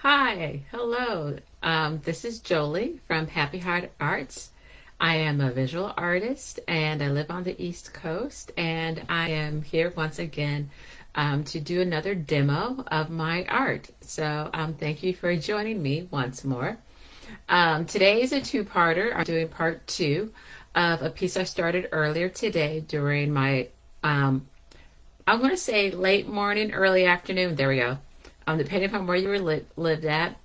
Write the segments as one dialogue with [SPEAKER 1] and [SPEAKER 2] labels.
[SPEAKER 1] Hi, hello. This is Jolie from Happy Heart Arts. I am a visual artist and I live on the East Coast, and I am here once again to do another demo of my art. So thank you for joining me once more. Today is a two-parter. I'm doing part two of a piece I started earlier today during my, I'm going to say late morning, early afternoon. There we go. Depending upon where you were lived at,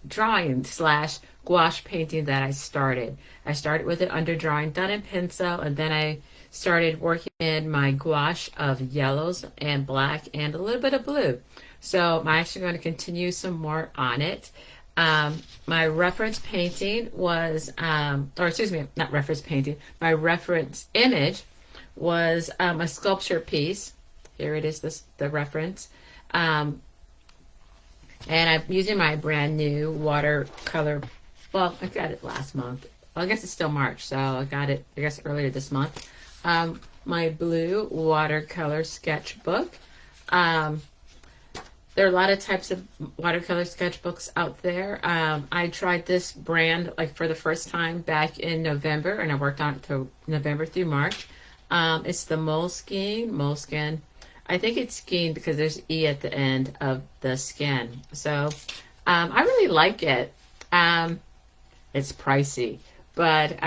[SPEAKER 1] drawing slash gouache painting that I started. I started with an underdrawing done in pencil, and then I started working in my gouache of yellows and black and a little bit of blue. So I'm actually going to continue some more on it. My reference painting was, or excuse me, not reference painting, my reference image was a sculpture piece. Here it is, the reference. And I'm using my brand new watercolor. Well, I got it last month. Well, I guess it's still March, so I got it, I guess, earlier this month. My blue watercolor sketchbook. There are a lot of types of watercolor sketchbooks out there. I tried this brand like for the first time back in November, and I worked on it through November through March. It's the Moleskine. I think it's skein because there's E at the end of the skin. So I really like it. It's pricey, but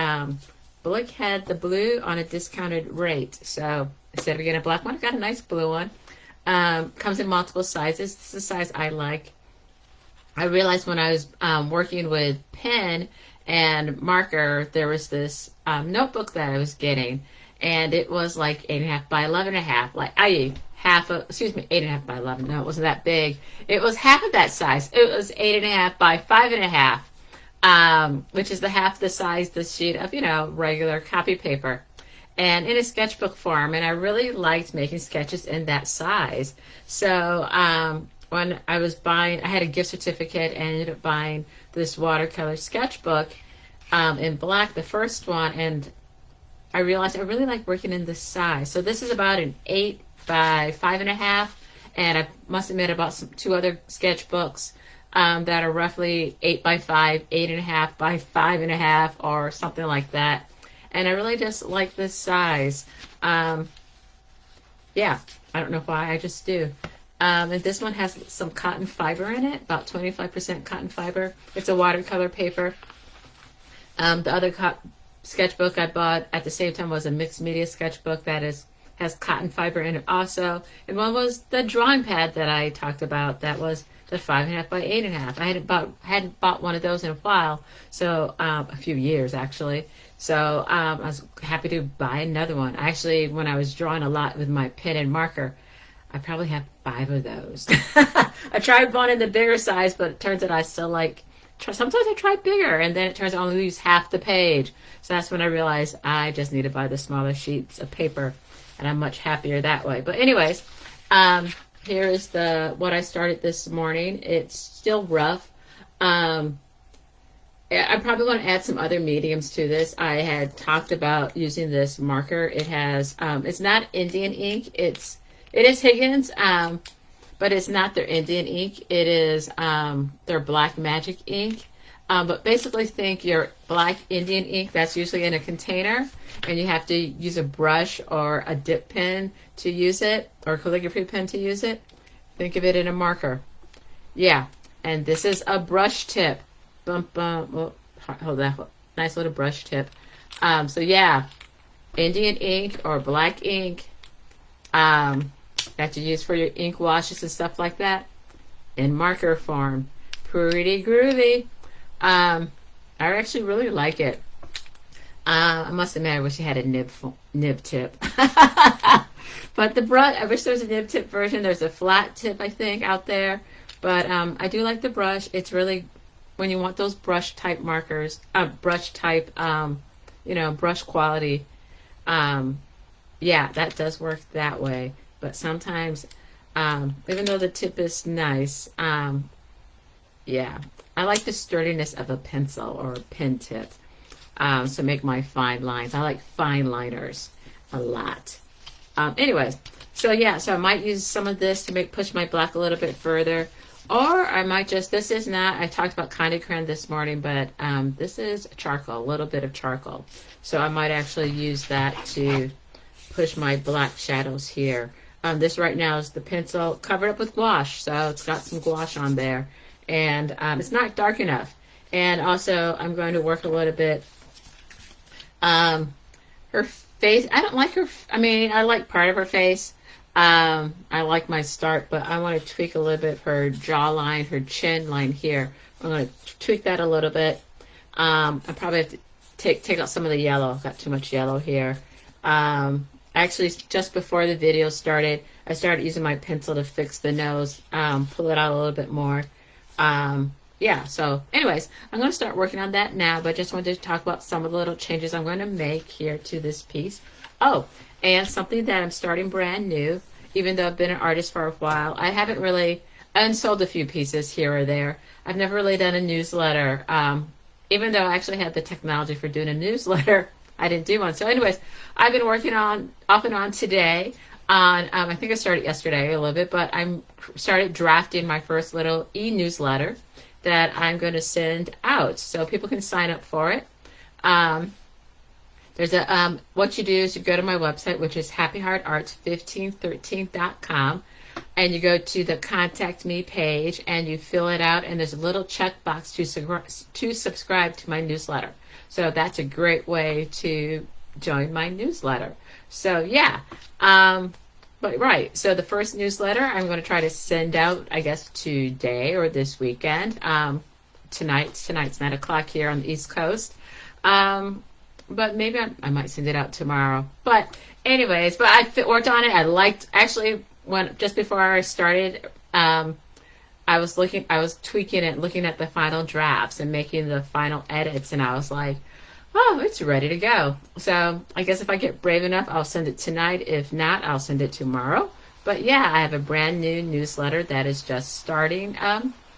[SPEAKER 1] Blick had the blue on a discounted rate. So instead of getting a black one, I got a nice blue one. Comes in multiple sizes. This is the size I like. I realized when I was working with pen and marker, there was this notebook that I was getting, and it was like 8.5 by 11.5. Like excuse me, 8.5 by 11. No, it wasn't that big. It was half of that size. It was 8.5 by 5.5, which is the half the size the sheet of regular copy paper, and in a sketchbook form. And I really liked making sketches in that size. So when I was buying, I had a gift certificate and ended up buying this watercolor sketchbook in black, the first one, and I realized I really like working in this size. So this is about an 8 by 5.5, and I must admit about two other sketchbooks that are roughly 8 by 5, 8.5 by 5.5, or something like that. And I really just like this size. Yeah, I don't know why, I just do. And this one has some cotton fiber in it, about 25% cotton fiber. It's a watercolor paper. The other sketchbook I bought at the same time was a mixed media sketchbook that has cotton fiber in it also. And one was the drawing pad that I talked about that was the 5.5 by 8.5. I hadn't bought one of those in a while, so a few years actually. So I was happy to buy another one. Actually, when I was drawing a lot with my pen and marker, I probably have 5 of those. I tried one in the bigger size, but it turns out I still like. Sometimes I try bigger, and then it turns out I only use half the page. So that's when I realized I just need to buy the smaller sheets of paper, and I'm much happier that way. But anyways, here is what I started this morning. It's still rough. I probably want to add some other mediums to this. I had talked about using this marker. It has, it's not Indian ink. It is Higgins, but it's not their Indian ink. It is their black magic ink. But basically think your black Indian ink that's usually in a container, and you have to use a brush or a dip pen to use it, or a calligraphy pen to use it. Think of it in a marker. Yeah, and this is a brush tip. Bum, bum. Oh, hold that. Nice little brush tip. So yeah, Indian ink or black ink that you use for your ink washes and stuff like that in marker form. Pretty groovy. I actually really like it. I must admit, I wish I had a nib tip. But the brush, I wish there was a nib tip version. There's a flat tip, I think, out there. But I do like the brush. It's really, when you want those brush type markers, brush type, brush quality. Yeah, that does work that way. But sometimes, even though the tip is nice, yeah, I like the sturdiness of a pencil or a pen tip to make my fine lines. I like fine liners a lot. Anyways, so yeah, so I might use some of this to push my black a little bit further, Or I might just, this is not, I talked about candy crayon this morning, but this is charcoal, a little bit of charcoal. So I might actually use that to push my black shadows here. This right now is the pencil covered up with gouache, so it's got some gouache on there. And it's not dark enough. And also, I'm going to work a little bit. Her face, I don't like her, I mean, I like part of her face. I like my start, but I want to tweak a little bit her jawline, her chin line here. I'm going to tweak that a little bit. I probably have to take out some of the yellow. I've got too much yellow here. Actually, just before the video started, I started using my pencil to fix the nose, pull it out a little bit more. Yeah, so anyways, I'm going to start working on that now, but I just wanted to talk about some of the little changes I'm going to make here to this piece. Oh, and something that I'm starting brand new, even though I've been an artist for a while. I haven't really unsold a few pieces here or there. I've never really done a newsletter. Even though I actually had the technology for doing a newsletter, I didn't do one. So anyways, I've been working on off and on today on, I think I started yesterday a little bit, but I'm started drafting my first little e-newsletter that I'm going to send out so people can sign up for it. There's a, what you do is you go to my website, which is happyheartarts1513.com, and you go to the contact me page and you fill it out, and there's a little checkbox to subscribe to my newsletter. So that's a great way to join my newsletter. So yeah, but right, so the first newsletter I'm going to try to send out, I guess, today or this weekend. Tonight's 9 o'clock here on the East Coast. But maybe I might send it out tomorrow. But anyways, but I worked on it. I liked, actually, when just before I started, I was tweaking it, looking at the final drafts and making the final edits, and I was like, oh, it's ready to go. So I guess if I get brave enough, I'll send it tonight. If not, I'll send it tomorrow. But yeah, I have a brand new newsletter that is just starting,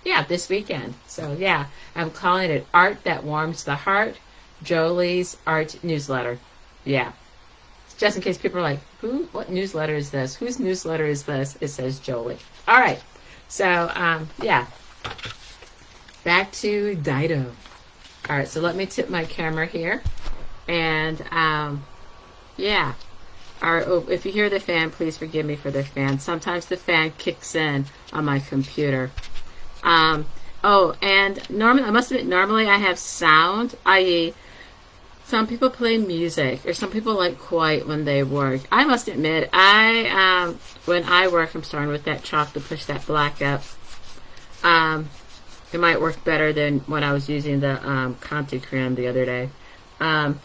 [SPEAKER 1] yeah, this weekend. So yeah, I'm calling it Art That Warms the Heart, Jolie's Art Newsletter. Yeah. Just in case people are like, what newsletter is this? Whose newsletter is this? It says Jolie. All right. So, yeah. Back to Dido. All right, so let me tip my camera here. And, yeah. All right, oh, if you hear the fan, please forgive me for the fan. Sometimes the fan kicks in on my computer. Oh, and normally, I must admit, normally I have sound, i.e., some people play music, or some people like quiet when they work. I must admit, when I work, I'm starting with that chalk to push that black up. It might work better than when I was using the Conte Creme the other day. I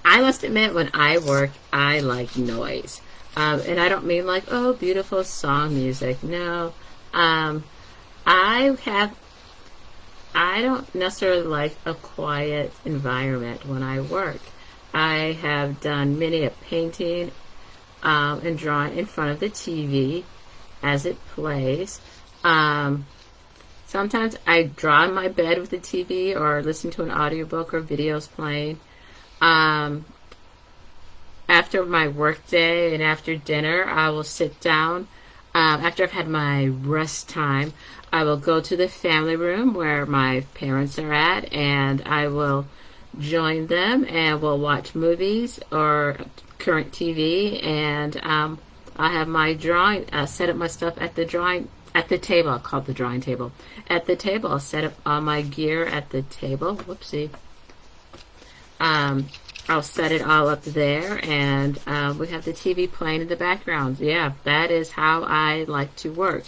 [SPEAKER 1] must admit, when I work, I like noise. And I don't mean like, oh, beautiful song music. No. I don't necessarily like a quiet environment when I work. I have done many a painting and drawing in front of the TV as it plays. Sometimes I draw in my bed with the TV or listen to an audiobook or videos playing. After my work day and after dinner, I will sit down. After I've had my rest time, I will go to the family room where my parents are at, and I will join them, and we'll watch movies or current TV, and I'll have my drawing, set up my stuff at the table. I'll call it the drawing table. At the table, I'll set up all my gear at the table. Whoopsie. I'll set it all up there, and we have the TV playing in the background. Yeah, that is how I like to work.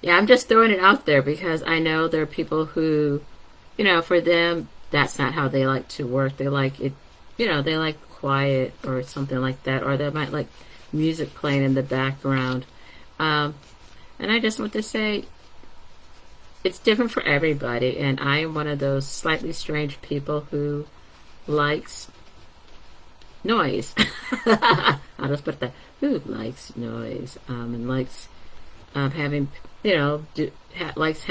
[SPEAKER 1] Yeah, I'm just throwing it out there because I know there are people who, for them, that's not how they like to work. They like it, they like quiet or something like that, or they might like music playing in the background. And I just want to say, it's different for everybody, and I am one of those slightly strange people who likes noise. I'll just put that. Who likes noise and likes having, likes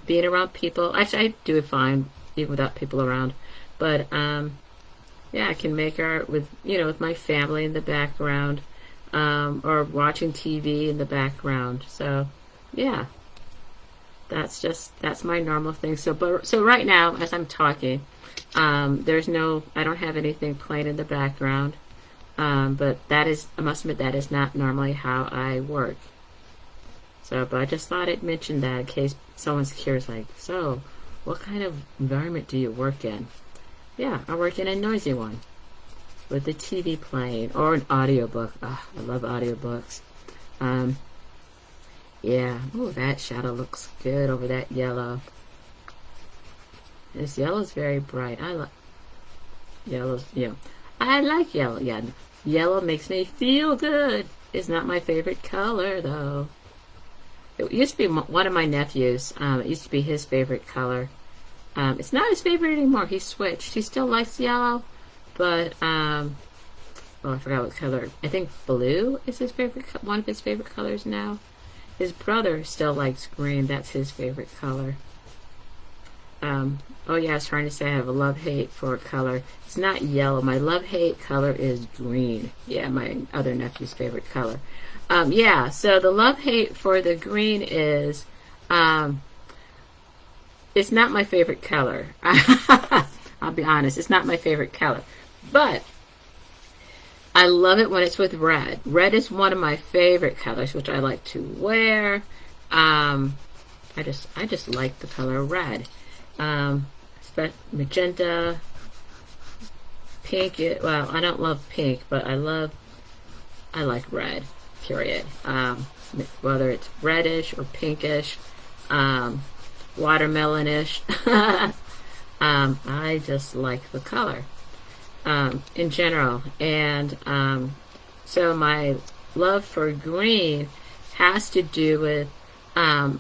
[SPEAKER 1] being around people. Actually, I do it fine even without people around. But yeah, I can make art with with my family in the background. or watching TV in the background. So, yeah, that's my normal thing. So right now, as I'm talking, I don't have anything playing in the background. But I must admit, that is not normally how I work. So, but I just thought I'd mention that in case someone's curious, like, so, what kind of environment do you work in? Yeah, I work in a noisy one with the TV playing or an audiobook. Oh, I love audiobooks. Yeah, oh, that shadow looks good over that yellow. This yellow is very bright. I like yellows. Yeah, I like yellow. Yeah, yellow makes me feel good. It's not my favorite color though. It used to be one of my nephews. It used to be his favorite color. It's not his favorite anymore. He switched. He still likes yellow, but oh, I forgot what color. I think blue is his favorite. One of his favorite colors now. His brother still likes green. That's his favorite color. Oh yeah, I was trying to say I have a love-hate for a color. It's not yellow. My love-hate color is green. Yeah, my other nephew's favorite color. Yeah, so the love-hate for the green is, it's not my favorite color. I'll be honest, it's not my favorite color. But I love it when it's with red. Red is one of my favorite colors, which I like to wear. I just like the color red. Magenta, pink. Well, I don't love pink, but I like red. Period. Whether it's reddish or pinkish, watermelonish. I just like the color in general, and so my love for green has to do with how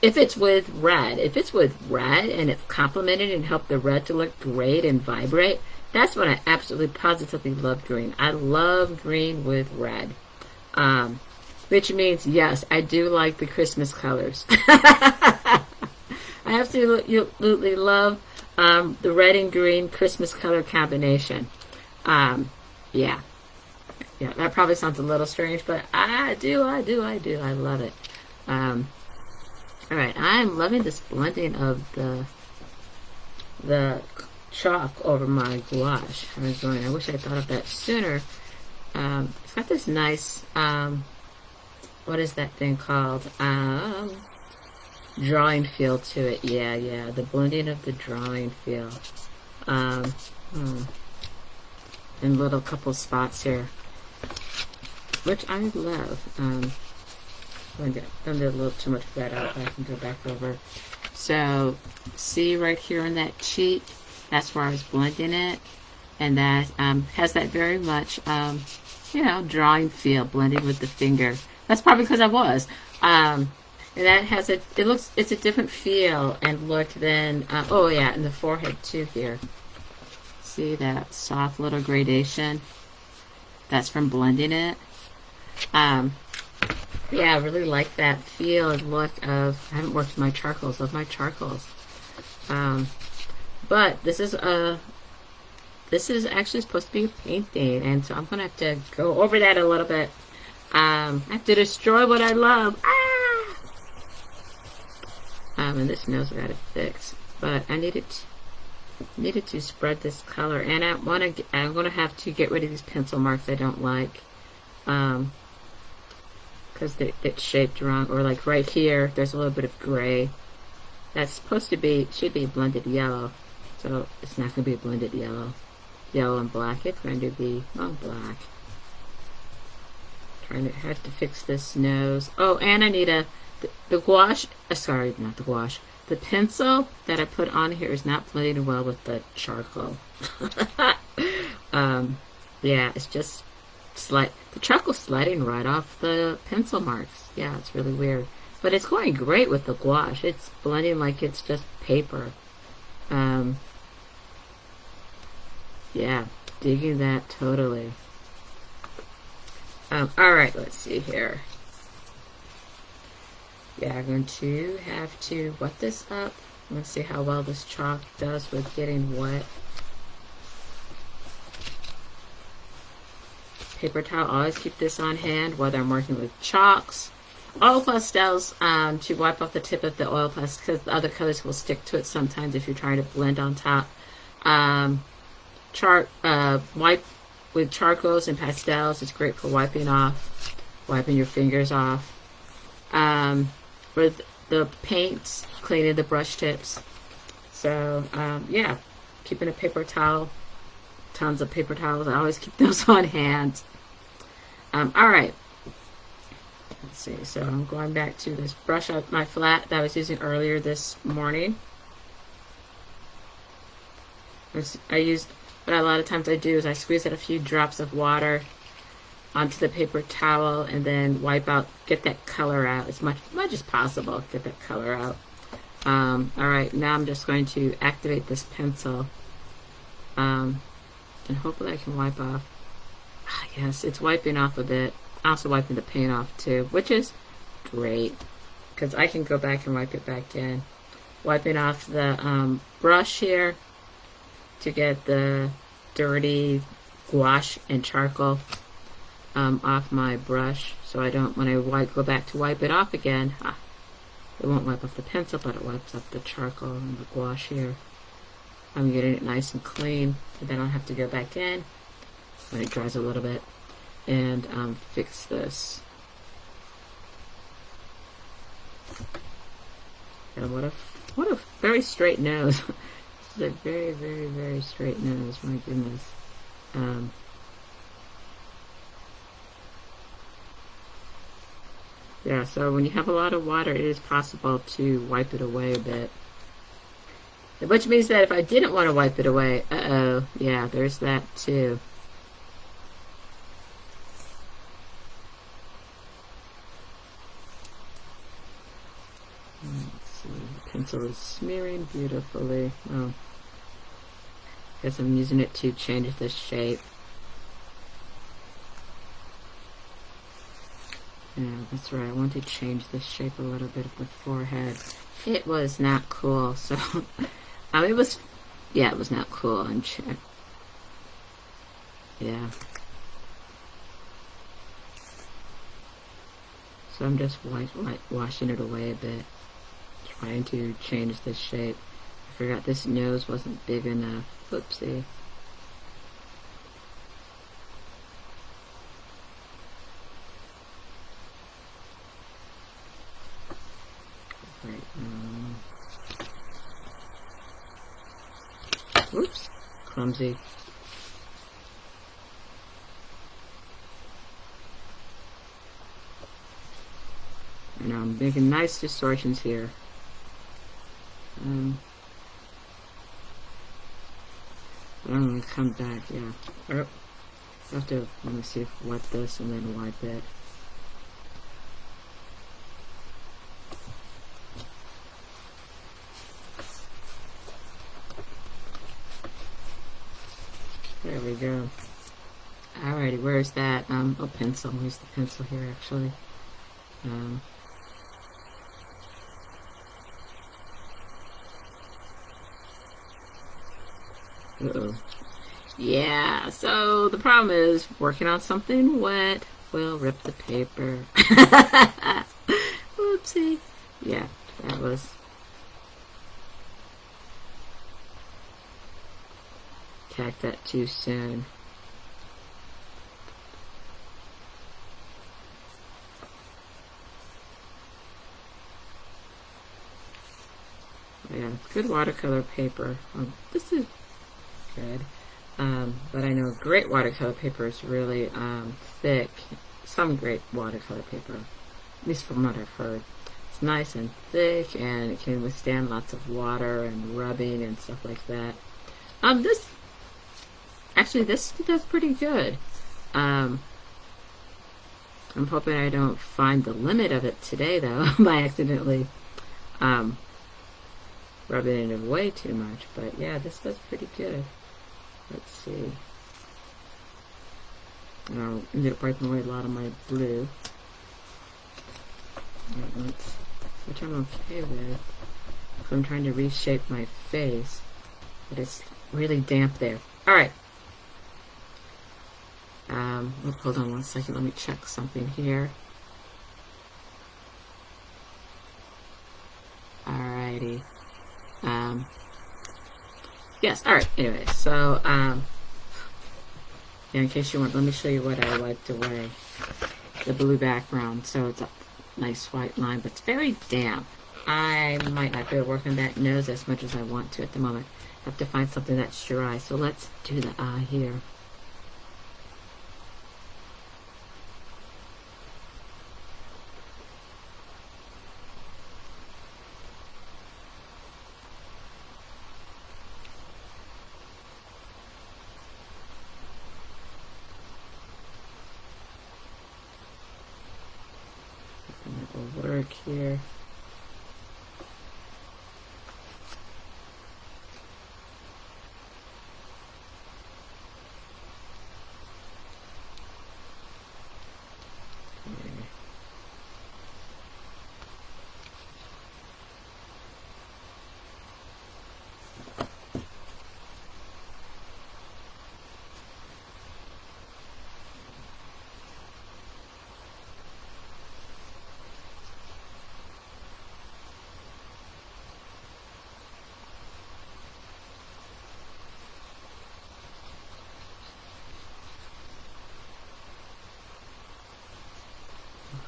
[SPEAKER 1] if it's with red and it's complemented and helped the red to look great and vibrate, that's when I absolutely positively love green. I love green with red, which means yes, I do like the Christmas colors. I absolutely love the red and green Christmas color combination. Yeah, that probably sounds a little strange, but I do. I love it. All right, I'm loving this blending of the chalk over my gouache. I wish I thought of that sooner. It's got this nice, what is that thing called? Drawing feel to it. Yeah, the blending of the drawing feel. In little couple spots here, which I love. I did a little too much red out. I can go back over. So, see right here in that cheek, that's where I was blending it, and that has that very much, drawing feel, blending with the finger. That's probably because I was. And that has it's a different feel and look than, in the forehead too here. See that soft little gradation? That's from blending it. Yeah, I really like that feel and look of, I haven't worked with my charcoals, love my charcoals. But this is actually supposed to be a painting, and so I'm going to have to go over that a little bit. I have to destroy what I love. And this nose I got to fix, but I needed to spread this color, and I'm going to have to get rid of these pencil marks I don't like. Because it's shaped wrong, or like right here, there's a little bit of gray. That's should be blended yellow, so it's not going to be a blended yellow and black. It's going to be black. Have to fix this nose. Oh, and I need the gouache. Sorry, not the gouache. The pencil that I put on here is not blending well with the charcoal. Yeah, it's just. The charcoal's sliding right off the pencil marks. Yeah, it's really weird. But it's going great with the gouache. It's blending like it's just paper. Yeah, digging that totally. Alright, let's see here. Yeah, I'm going to have to wet this up. Let's see how well this chalk does with getting wet. paper towel. Always keep this on hand, whether I'm working with chalks, oil pastels, to wipe off the tip of the oil pastel, because the other colors will stick to it sometimes if you're trying to blend on top. Wipe with charcoals and pastels. It's great for wiping your fingers off. With the paints, cleaning the brush tips. So, yeah, keeping a paper towel, tons of paper towels. I always keep those on hand. All right. Let's see. So I'm going back to this brush out my flat that I was using earlier this morning. What a lot of times I do is I squeeze out a few drops of water onto the paper towel and then wipe out, get that color out as much as possible. Get that color out. All right, now I'm just going to activate this pencil, and hopefully I can wipe off. Yes, it's wiping off a bit. Also wiping the paint off too, which is great because I can go back and wipe it back in. Wiping off the brush here to get the dirty gouache and charcoal off my brush, so I don't, when I go back to wipe it off again, it won't wipe off the pencil, but it wipes off the charcoal and the gouache here. I'm getting it nice and clean, and then I'll have to go back in when it dries a little bit and fix this. And what a very straight nose. This is a very, very, very straight nose. My goodness. Yeah, so when you have a lot of water, it is possible to wipe it away a bit. Which means that if I didn't want to wipe it away, yeah, there's that too. Let's see, the pencil is smearing beautifully. Oh, guess I'm using it to change the shape. Yeah, that's right. I want to change the shape a little bit of the forehead. It was not cool, so it was not cool. And yeah. So I'm just washing it away a bit, trying to change the shape. I forgot this nose wasn't big enough. Whoopsie. Oops, clumsy. And I'm making nice distortions here. I'm going to come back, yeah. Oh, I have to, let me see if wet this and then wipe it. There we go. Alrighty, where's that? Oh, pencil. Where's the pencil here, actually? Uh-oh. Yeah, so the problem is working on something wet will rip the paper. Whoopsie. Yeah, that was... tacked that too soon. Yeah, good watercolor paper. This is good. But I know great watercolor paper is really thick. Some great watercolor paper, at least from what I've heard. It's nice and thick, and it can withstand lots of water and rubbing and stuff like that. This does pretty good. I'm hoping I don't find the limit of it today, though, by accidentally rubbing it away too much. But yeah, this does pretty good. Let's see. And I'll end up wiping away a lot of my blue, which I'm okay with. I'm trying to reshape my face, but it's really damp there. All right. Hold on one second. Let me check something here. Alrighty. Yes, alright. Anyway, so, yeah, in case you want, let me show you what I wiped away. The blue background, so it's a nice white line, but it's very damp. I might not be able to work on that nose as much as I want to at the moment. I have to find something that's dry, so let's do the eye here. That will work here.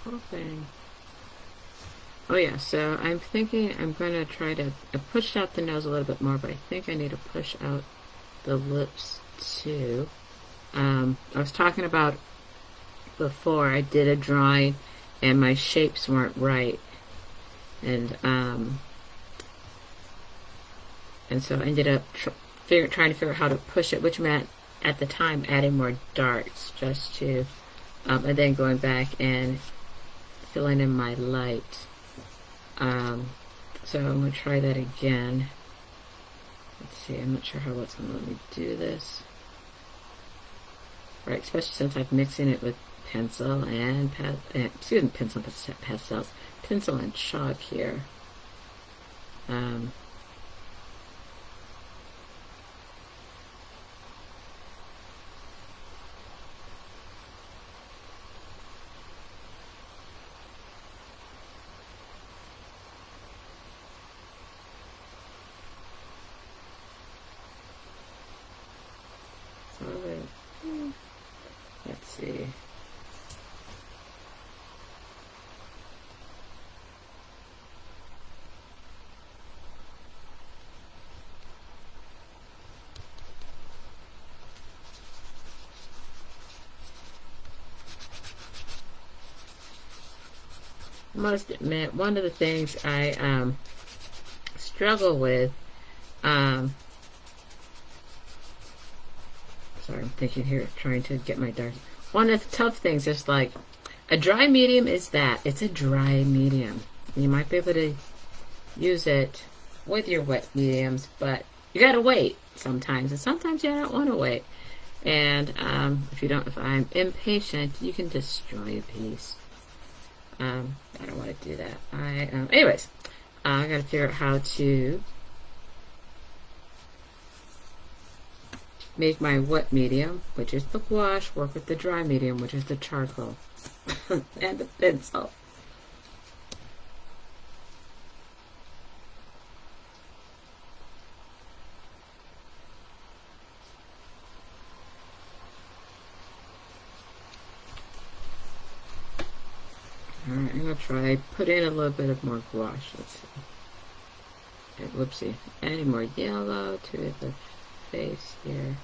[SPEAKER 1] Hoping. Oh yeah, so I'm thinking I'm going to try to, I pushed out the nose a little bit more, but I think I need to push out the lips too. I was talking about before I did a drawing and my shapes weren't right. And so I ended up trying to figure out how to push it, which meant at the time adding more darts just to, and then going back and filling in my light. So I'm going to try that again. Let's see, I'm not sure how it's going to let me do this. Right, especially since I'm mixing it with pencil and pencil and chalk here. Let's see. I must admit, one of the things I struggle with, sorry, I'm thinking here, trying to get my dark. One of the tough things is like, a dry medium is that. It's a dry medium. You might be able to use it with your wet mediums, but you gotta wait sometimes, and sometimes you don't want to wait. And if I'm impatient, you can destroy a piece. I don't want to do that. Anyways, I gotta figure out how to make my wet medium, which is the gouache, work with the dry medium, which is the charcoal, and the pencil. Alright, I'm going to try, put in a little bit of more gouache. Let's see. Okay, whoopsie. Adding more yellow to the face here.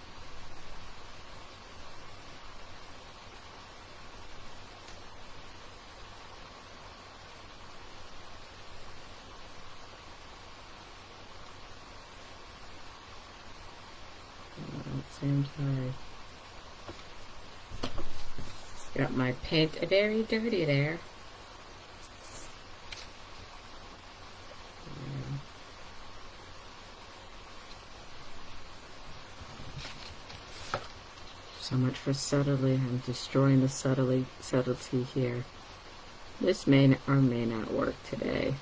[SPEAKER 1] Same time. Got my paint very dirty there. So much for subtlety. I'm destroying the subtlety here. This may or may not work today.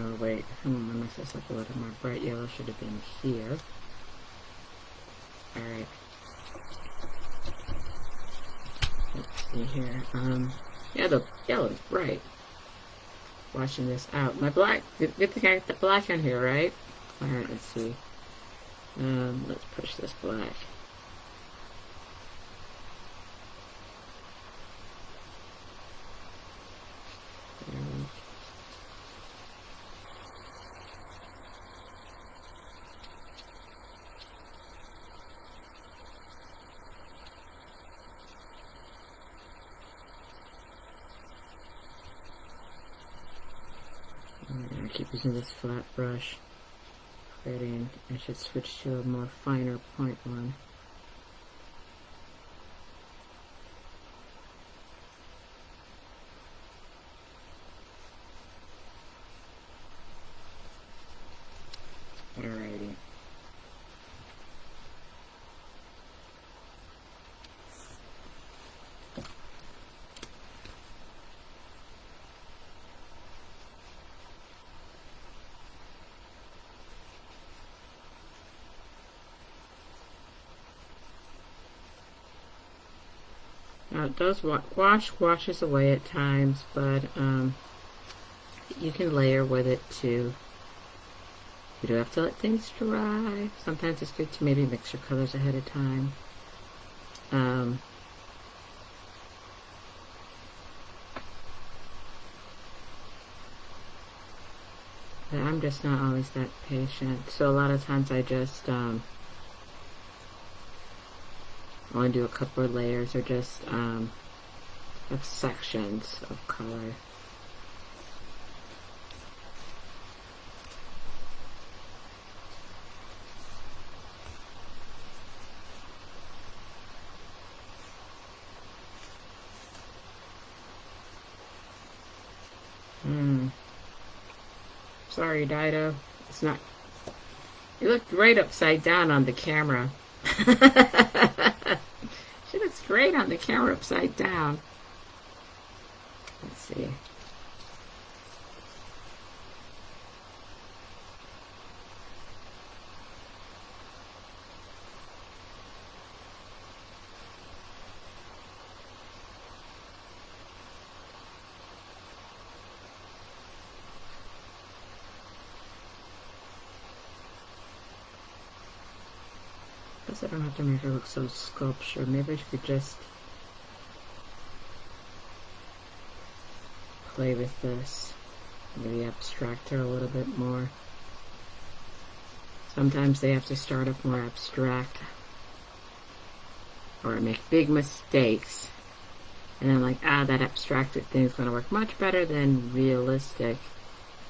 [SPEAKER 1] Oh wait, I messed this up a little more. Bright yellow should have been here. Alright. Let's see here. Yeah, the yellow is bright. Washing this out. My black, good thing I got the black on here, right? Alright, let's see. Let's push this black. I keep using this flat brush. Creating, I should switch to a more finer point one. Alrighty. Now it does washes away at times, but you can layer with it too. You do have to let things dry. Sometimes it's good to maybe mix your colors ahead of time. But I'm just not always that patient. So a lot of times I just only do a couple of layers or just have sections of color. Sorry, Dido. It's not. You look great upside down on the camera. She looks great on the camera upside down. Let's see. I don't have to make her look so sculpture. Maybe I could just play with this. Maybe abstract her a little bit more. Sometimes they have to start off more abstract or make big mistakes. And I'm like, that abstracted thing is going to work much better than realistic.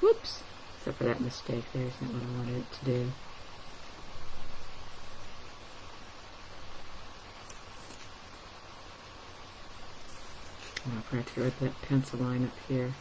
[SPEAKER 1] Whoops. Except for that mistake there. It's not what I wanted it to do. I forgot to get rid of that pencil line up here.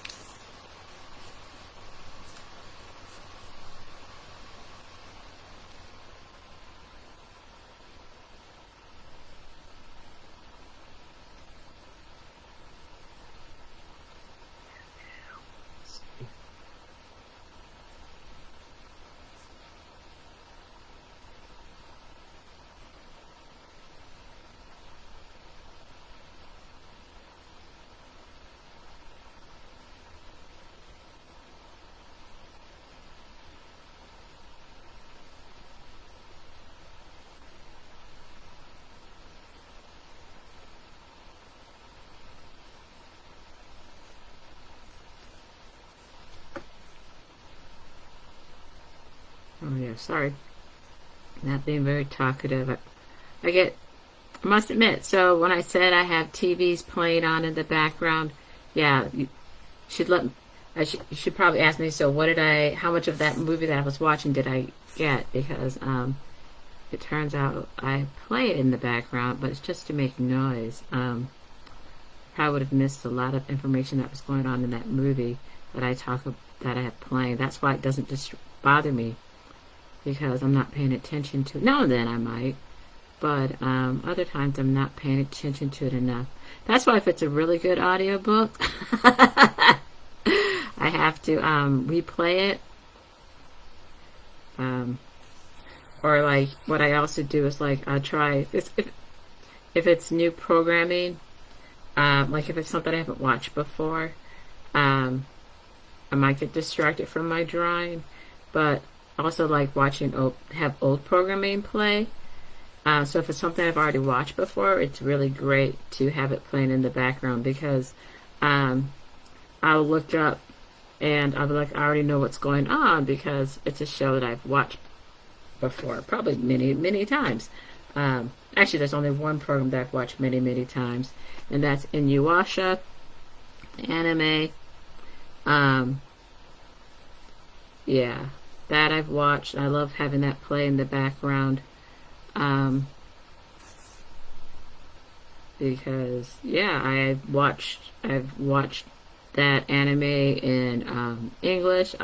[SPEAKER 1] Oh yeah, sorry. Not being very talkative. I must admit, so when I said I have TVs playing on in the background, yeah, you should probably ask me, so how much of that movie that I was watching did I get? Because it turns out I play it in the background, but it's just to make noise. Probably would have missed a lot of information that was going on in that movie that I have playing. That's why it doesn't just bother me, because I'm not paying attention to it. Now and then I might, but other times I'm not paying attention to it enough. That's why if it's a really good audiobook, I have to replay it Um, or like what I also do is like I try if it's new programming, like if it's something I haven't watched before, um, I might get distracted from my drawing, but also like watching have old programming play. So if it's something I've already watched before, it's really great to have it playing in the background because um, I'll look up and I'll be like, I already know what's going on because it's a show that I've watched before, probably many, many times. Actually, there's only one program that I've watched many, many times, and that's Inuyasha anime. Um, yeah, that I've watched. I love having that play in the background. Um, because yeah, I've watched that anime in English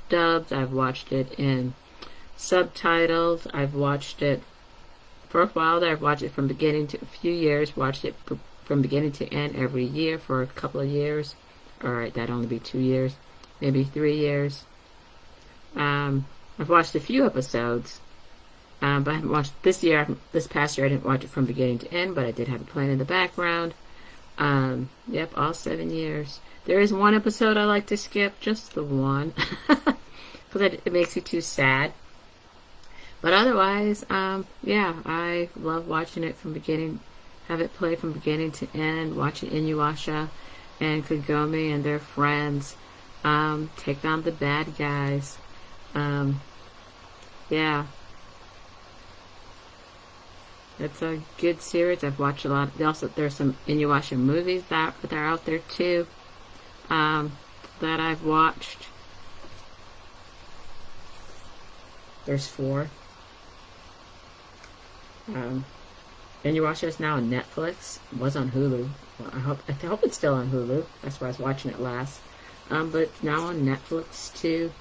[SPEAKER 1] dubbed. I've watched it in subtitles. I've watched it for a while there. I've watched it from beginning to a few years. Watched it from beginning to end every year for a couple of years. All right, that'd only be 2 years, maybe 3 years. I've watched a few episodes. But I haven't watched this past year I didn't watch it from beginning to end, but I did have it playing in the background. Yep, all 7 years. There is one episode I like to skip, just the one, because it makes you too sad. But otherwise, yeah, I love watching it from beginning, have it play from beginning to end, watching Inuyasha and Kagome and their friends take down the bad guys. Yeah. It's a good series. I've watched a lot. There's some Inuyasha movies that are out there too that I've watched. There's 4. Inuyasha is now on Netflix. It was on Hulu. Well, I hope it's still on Hulu. That's where I was watching it last. But it's now on Netflix too.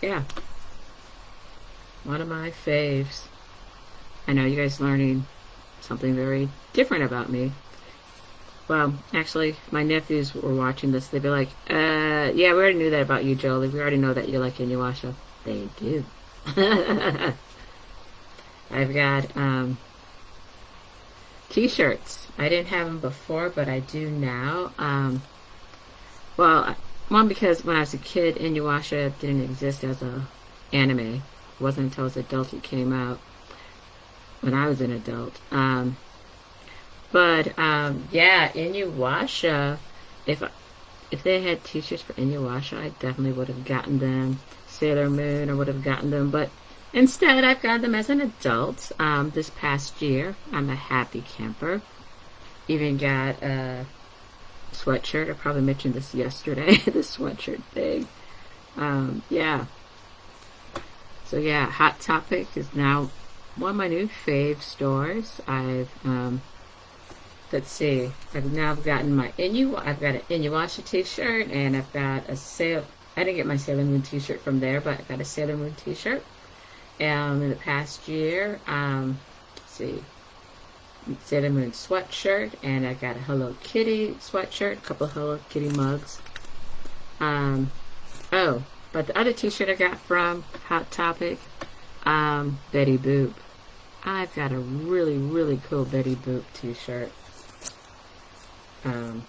[SPEAKER 1] Yeah. One of my faves. I know you guys learning something very different about me. Well, actually, my nephews were watching this. They'd be like, yeah, we already knew that about you, Jolie. We already know that you like Inuyasha. They do. I've got t-shirts. I didn't have them before, but I do now. Well, one, because when I was a kid, Inuyasha didn't exist as a anime. It wasn't until I was an adult it came out. When I was an adult. Yeah, Inuyasha, if they had t-shirts for Inuyasha, I definitely would have gotten them. Sailor Moon, I would have gotten them, but instead I've got them as an adult. This past year, I'm a happy camper. Even got a sweatshirt. I probably mentioned this yesterday, the sweatshirt thing. Yeah. So yeah, Hot Topic is now one of my new fave stores. Let's see. I've now gotten I've got an Inuyasha t-shirt, and I've got I didn't get my Sailor Moon t-shirt from there, but I got a Sailor Moon t-shirt. In the past year, let's see, Sailor Moon sweatshirt, and I got a Hello Kitty sweatshirt, a couple of Hello Kitty mugs. Oh, but the other t-shirt I got from Hot Topic, Betty Boop. I've got a really, really cool Betty Boop t-shirt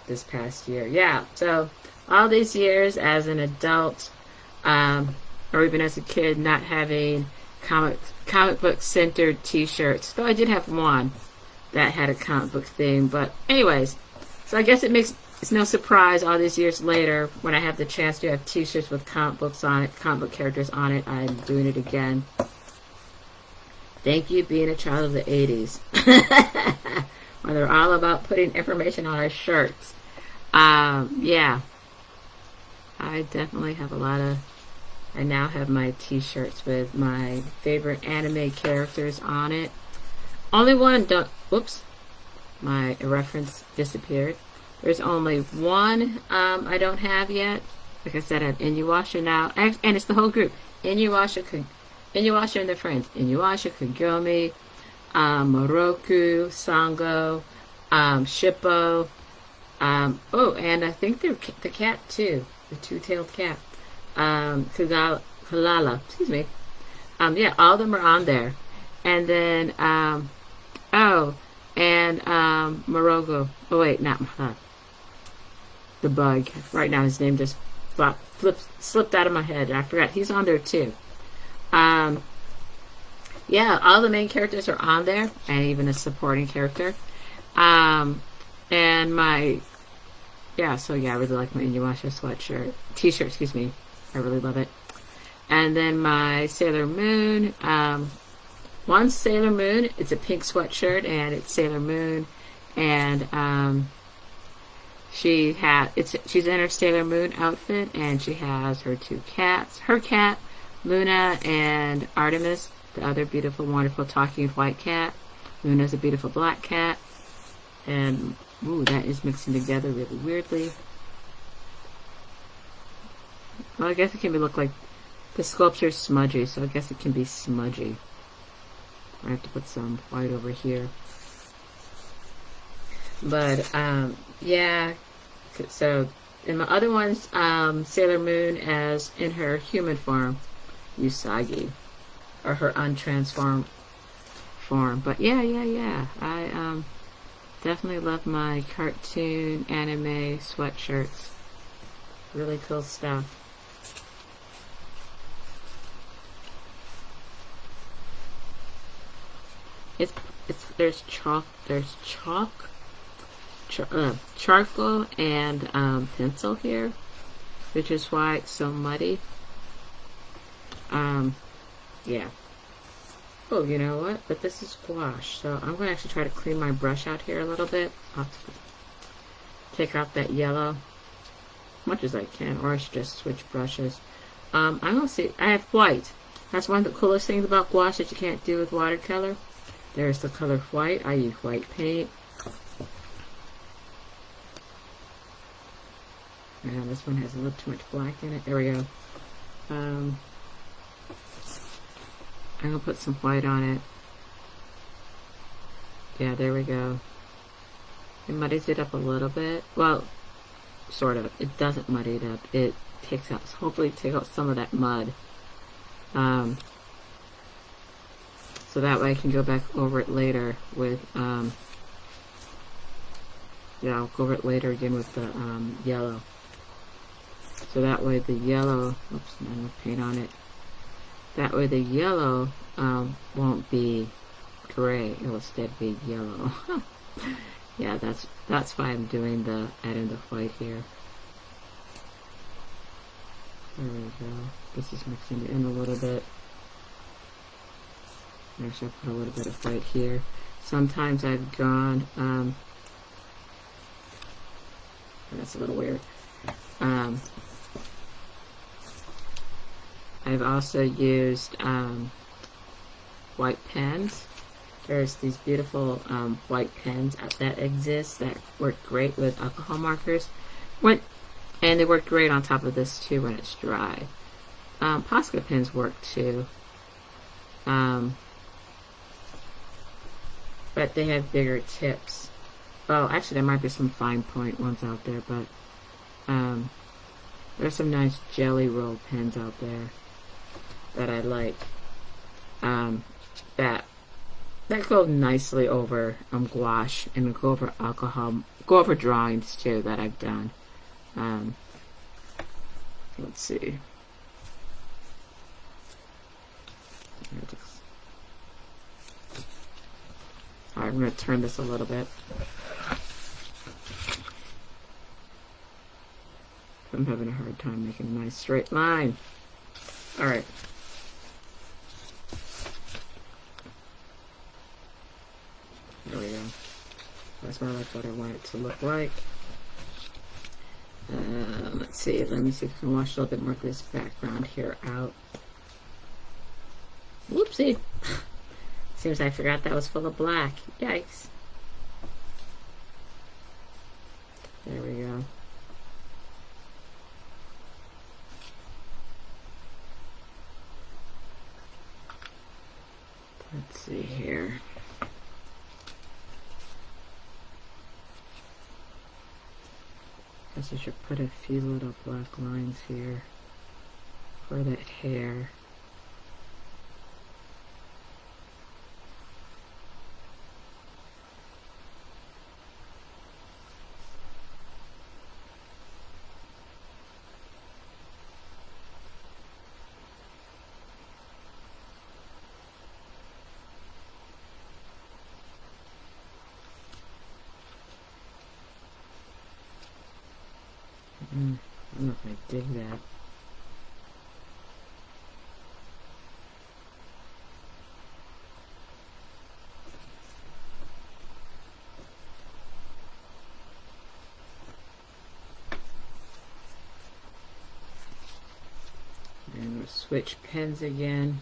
[SPEAKER 1] this past year. Yeah, so all these years as an adult, or even as a kid, not having comic book centered t-shirts. Though I did have one that had a comic book theme. But anyways, so I guess it's no surprise all these years later when I have the chance to have t-shirts with comic books on it, comic book characters on it, I'm doing it again. Thank you, being a child of the 80s. Where they're all about putting information on our shirts. Yeah. I definitely have I now have my t-shirts with my favorite anime characters on it. Only one, whoops, my reference disappeared. There's only one I don't have yet. Like I said, I have Inuyasha now. And it's the whole group. Inuyasha and their friends. Inuyasha, Kagome, Moroku, Sango, Shippo. Oh, and I think the cat too. The two-tailed cat. Kalala, excuse me. Yeah, all of them are on there. And then, oh, and Morogo. Oh wait, not the bug. Right now, his name just slipped out of my head. I forgot he's on there too. Yeah, all the main characters are on there, and even a supporting character. And my so yeah, I really like my Inuyasha sweatshirt, t-shirt. Excuse me, I really love it. And then my Sailor Moon. One Sailor Moon. It's a pink sweatshirt, and it's Sailor Moon, and she's in her Sailor Moon outfit, and she has her two cats. Her cat, Luna, and Artemis, the other beautiful, wonderful, talking white cat. Luna's a beautiful black cat, and ooh, that is mixing together really weirdly. Well, I guess it can look like the sculpture's smudgy, so I guess it can be smudgy. I have to put some white over here. But, yeah. So, in my other ones, Sailor Moon as in her human form, Usagi. Or her untransformed form. But, yeah. I, definitely love my cartoon, anime, sweatshirts. Really cool stuff. There's charcoal and pencil here, which is why it's so muddy. Yeah. Oh, you know what? But this is gouache, so I'm going to actually try to clean my brush out here a little bit. I'll take out that yellow as much as I can, or I should just switch brushes. I'm going to see. I have white. That's one of the coolest things about gouache that you can't do with watercolor. There's the color white. I use white paint. And this one has a little too much black in it. There we go. I'm going to put some white on it. Yeah, there we go. It muddies it up a little bit. Well, sort of. It doesn't muddy it up. It takes out, hopefully take out some of that mud. So that way I can go back over it later with, yeah, I'll go over it later again with the yellow. So that way the yellow, oops, no paint on it. That way the yellow won't be gray, it will instead be yellow. Yeah, that's why I'm doing adding the white here. There we go. This is mixing it in a little bit. Actually, I'll put a little bit of white here. Sometimes I've gone, that's a little weird. I've also used white pens. There's these beautiful white pens that exist that work great with alcohol markers. And they work great on top of this too when it's dry. Posca pens work too. But they have bigger tips. Well, actually there might be some fine point ones out there, but there's some nice jelly roll pens out there that I like. That go nicely over gouache and go over alcohol, go over drawings too that I've done. Let's see. Alright, I'm going to turn this a little bit. I'm having a hard time making a nice straight line. Alright. There we go. That's more like what I want it to look like. Let's see. Let me see if I can wash a little bit more of this background here out. Whoopsie. Seems I forgot that was full of black. Yikes. There we go. Let's see here. Guess I should put a few little black lines here. for that hair. I don't know if I dig that. And we'll switch pens again.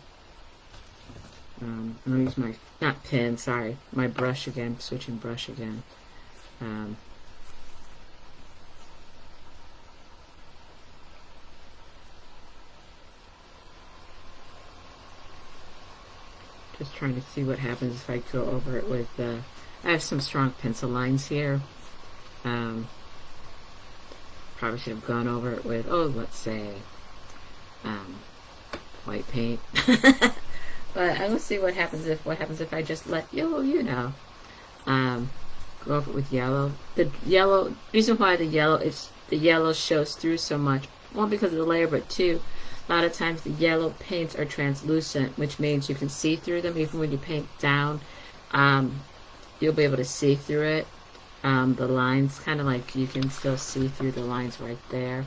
[SPEAKER 1] I'm going to use my, not pen, sorry, my brush again, switching brush again. Just trying to see what happens if I go over it with, I have some strong pencil lines here. Probably should have gone over it with, oh, let's say, white paint. But I will see what happens if I just let you know, go over it with yellow. The yellow, reason why the yellow shows through so much, one, because of the layer, but two, a lot of times the yellow paints are translucent, which means you can see through them. Even when you paint down, you'll be able to see through it. The lines, kind of like you can still see through the lines right there.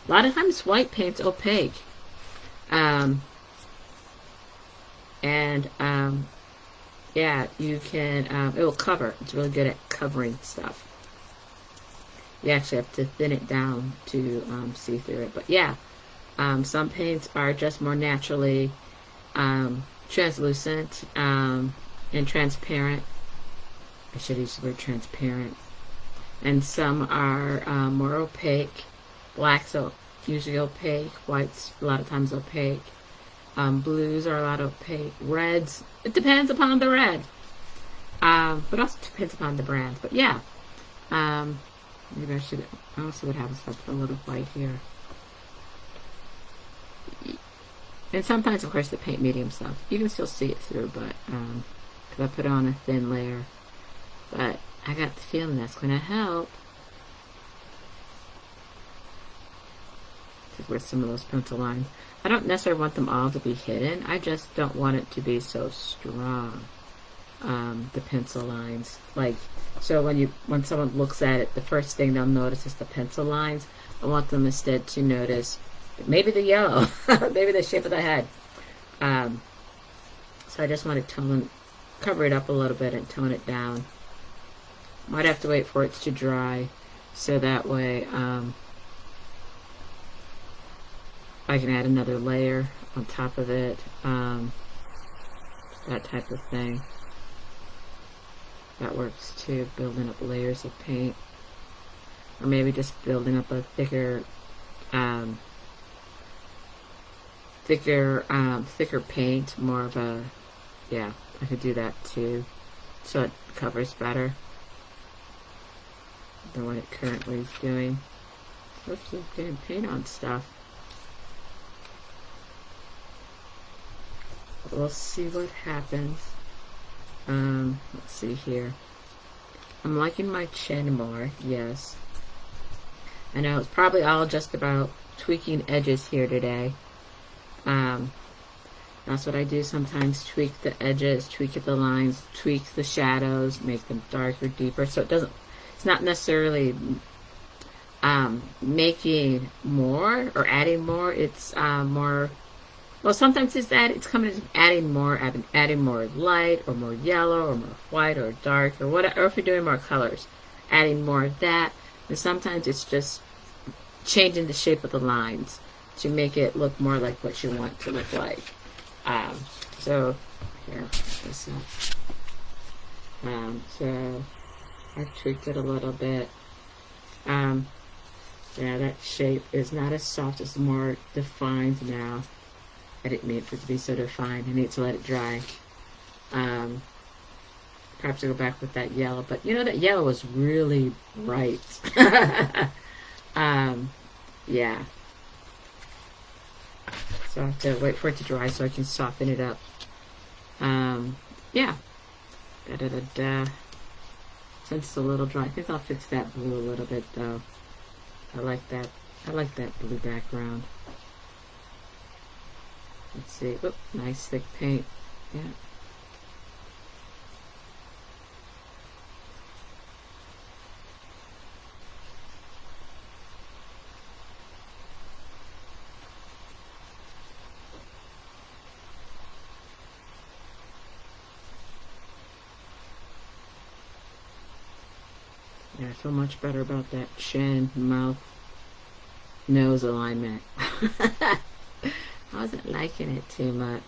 [SPEAKER 1] A lot of times white paint's opaque. Yeah, you can, it will cover. It's really good at covering stuff. You actually have to thin it down to see through it. But yeah, some paints are just more naturally translucent and transparent. I should use the word transparent. And some are more opaque. Blacks are usually opaque. Whites a lot of times opaque. Blues are a lot opaque. Reds, it depends upon the red. But also depends upon the brand. But yeah, maybe I'll see what happens if I put a little white here. And sometimes, of course, the paint medium stuff, you can still see it through, but because I put on a thin layer. But I got the feeling that's going to help. With some of those pencil lines. I don't necessarily want them all to be hidden. I just don't want it to be so strong. The pencil lines. Like, so when someone looks at it, the first thing they'll notice is the pencil lines. I want them instead to notice maybe the yellow, maybe the shape of the head. So I just want to cover it up a little bit and tone it down. Might have to wait for it to dry, so that way I can add another layer on top of it, that type of thing. That works too, building up layers of paint. Or maybe just building up a thicker paint, more of a, yeah, I could do that too, so it covers better than what it currently is doing. Oops, I'm getting paint on stuff. We'll see what happens. Let's see here. I'm liking my chin more, yes. I know it's probably all just about tweaking edges here today. That's what I do sometimes, tweak the edges, tweak the lines, tweak the shadows, make them darker, deeper, so it's not necessarily making more or adding more, it's more, well, sometimes it's coming to adding more light or more yellow or more white or dark or whatever, or if you're doing more colors, adding more of that. And sometimes it's just changing the shape of the lines to make it look more like what you want to look like. So here, this up. So I tweaked it a little bit. Yeah, that shape is not as soft, it's more defined now. I didn't mean for it to be so defined. I need to let it dry. Perhaps I'll go back with that yellow, but you know that yellow was really bright. Yeah. So I have to wait for it to dry so I can soften it up. Yeah. Da-da-da-da. Since it's a little dry, I think I'll fix that blue a little bit though. I like that. I like that blue background. Let's see. Oop, nice thick paint. Yeah. Yeah, I feel much better about that chin, mouth, nose alignment. I wasn't liking it too much.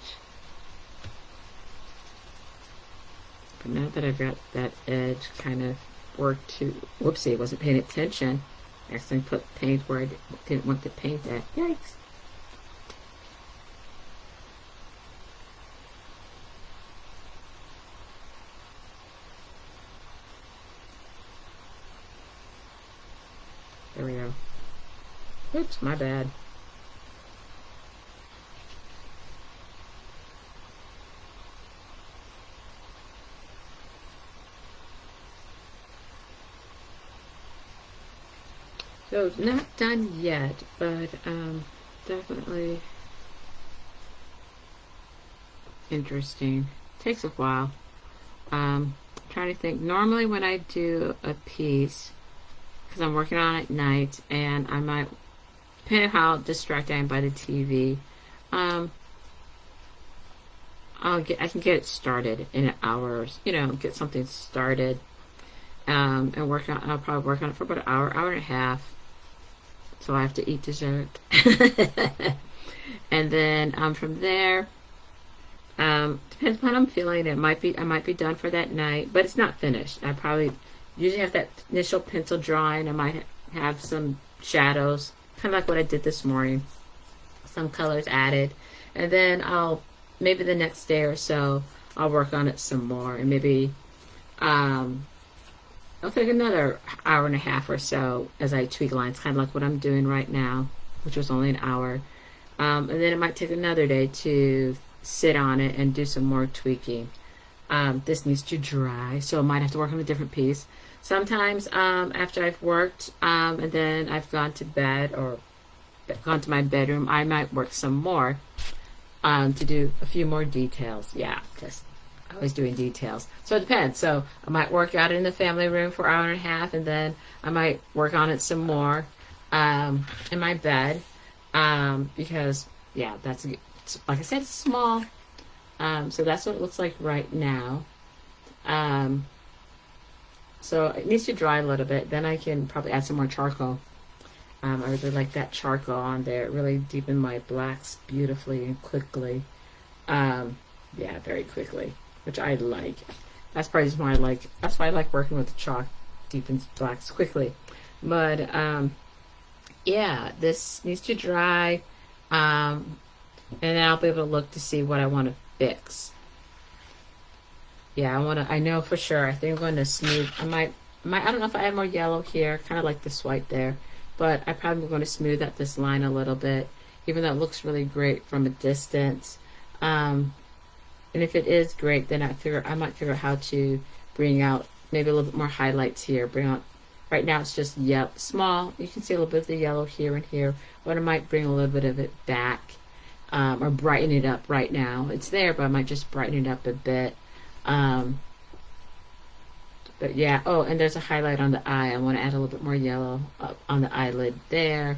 [SPEAKER 1] But now that I've got that edge kind of worked to, whoopsie, I wasn't paying attention. I accidentally put paint where I didn't want to paint at. Yikes. There we go. Oops, my bad. So not done yet, but definitely interesting. Takes a while. Trying to think. Normally when I do a piece, because I'm working on it at night, and I might, depending on how distracted I am by the TV, I can get it started in an hour, get something started, and I'll probably work on it for about an hour, hour and a half, so I have to eat dessert. And then from there, depends on how I'm feeling. I might be done for that night, but it's not finished. I probably usually have that initial pencil drawing. I might have some shadows, kind of like what I did this morning, some colors added, and then maybe the next day or so I'll work on it some more, and maybe I'll take another hour and a half or so as I tweak lines, kind of like what I'm doing right now, which was only an hour. And then it might take another day to sit on it and do some more tweaking. This needs to dry, so I might have to work on a different piece. Sometimes after I've worked and then I've gone to bed or gone to my bedroom, I might work some more to do a few more details. Yeah, just always doing details. So it depends. So I might work out in the family room for an hour and a half, and then I might work on it some more in my bed because, yeah, that's, like I said, it's small. So that's what it looks like right now. So it needs to dry a little bit. Then I can probably add some more charcoal. I really like that charcoal on there. It really deepened my blacks beautifully and quickly. Yeah, very quickly, which I like. That's probably why that's why I like working with the chalk, deepens blacks quickly. But yeah, this needs to dry, and then I'll be able to look to see what I want to fix. Yeah, I know for sure. I think I'm going to smooth. I don't know if I add more yellow here, kind of like this white there, but I probably going to smooth out this line a little bit, even though it looks really great from a distance. And if it is great, then I might figure out how to bring out maybe a little bit more highlights here. Bring out, right now it's just yellow, small. You can see a little bit of the yellow here and here, but I might bring a little bit of it back, or brighten it up. Right now it's there, but I might just brighten it up a bit. But yeah, oh, and there's a highlight on the eye. I want to add a little bit more yellow up on the eyelid there.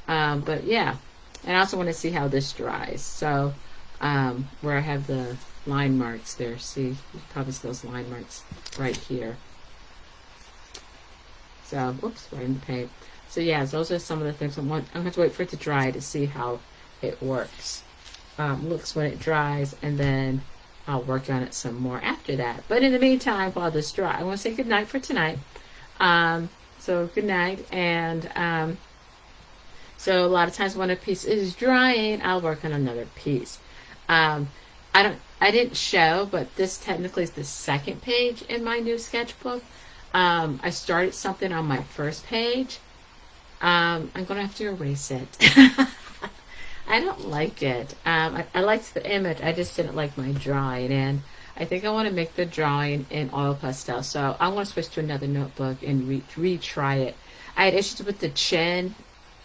[SPEAKER 1] But yeah, and I also want to see how this dries. So where I have the line marks there, see, you can probably see those line marks right here. So, whoops, right in the paint. So yeah, those are some of the things I'm going to have to wait for it to dry to see how it works. Looks when it dries, and then I'll work on it some more after that. But in the meantime, while this dry, I want to say good night for tonight. So good night, and so a lot of times when a piece is drying, I'll work on another piece. I didn't show, but this technically is the second page in my new sketchbook. I started something on my first page. I'm gonna have to erase it. I I don't like it. I liked the image. I just didn't like my drawing, and I think I want to make the drawing in oil pastel. So I want to switch to another notebook and retry it. I had issues with the chin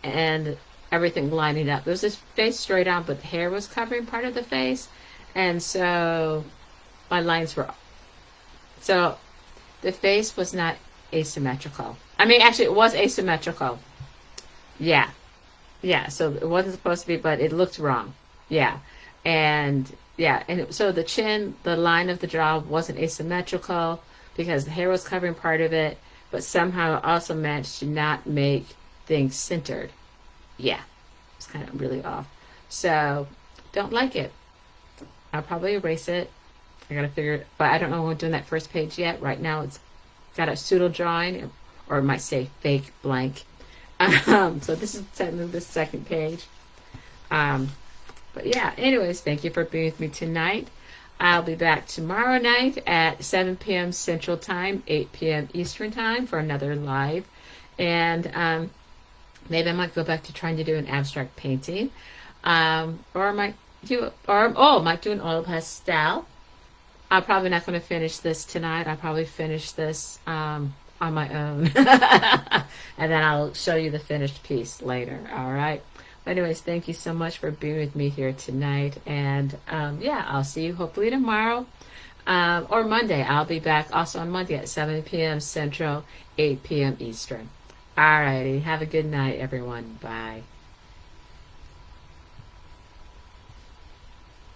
[SPEAKER 1] and everything lining up. There was this face straight on, but the hair was covering part of the face, and so my lines were. So the face was not asymmetrical. I mean, actually, it was asymmetrical. Yeah, yeah. So it wasn't supposed to be, but it looked wrong. Yeah, and yeah, and so the chin, the line of the jaw wasn't asymmetrical because the hair was covering part of it, but somehow it also managed to not make things centered. Yeah, it's kind of really off. So don't like it. I'll probably erase it. I gotta figure it, but I don't know what I'm doing that first page yet. Right now it's got a pseudo drawing, or it might say fake blank. So this is technically the second page. But yeah, anyways, thank you for being with me tonight. I'll be back tomorrow night at 7 p.m. Central Time, 8 p.m. Eastern Time for another live. And maybe I might go back to trying to do an abstract painting. Or I might do, might do an oil pastel. I'm probably not going to finish this tonight. I'll probably finish this on my own. And then I'll show you the finished piece later. All right. But anyways, thank you so much for being with me here tonight. And yeah, I'll see you hopefully tomorrow or Monday. I'll be back also on Monday at 7 p.m. Central, 8 p.m. Eastern. All righty. Have a good night, everyone. Bye.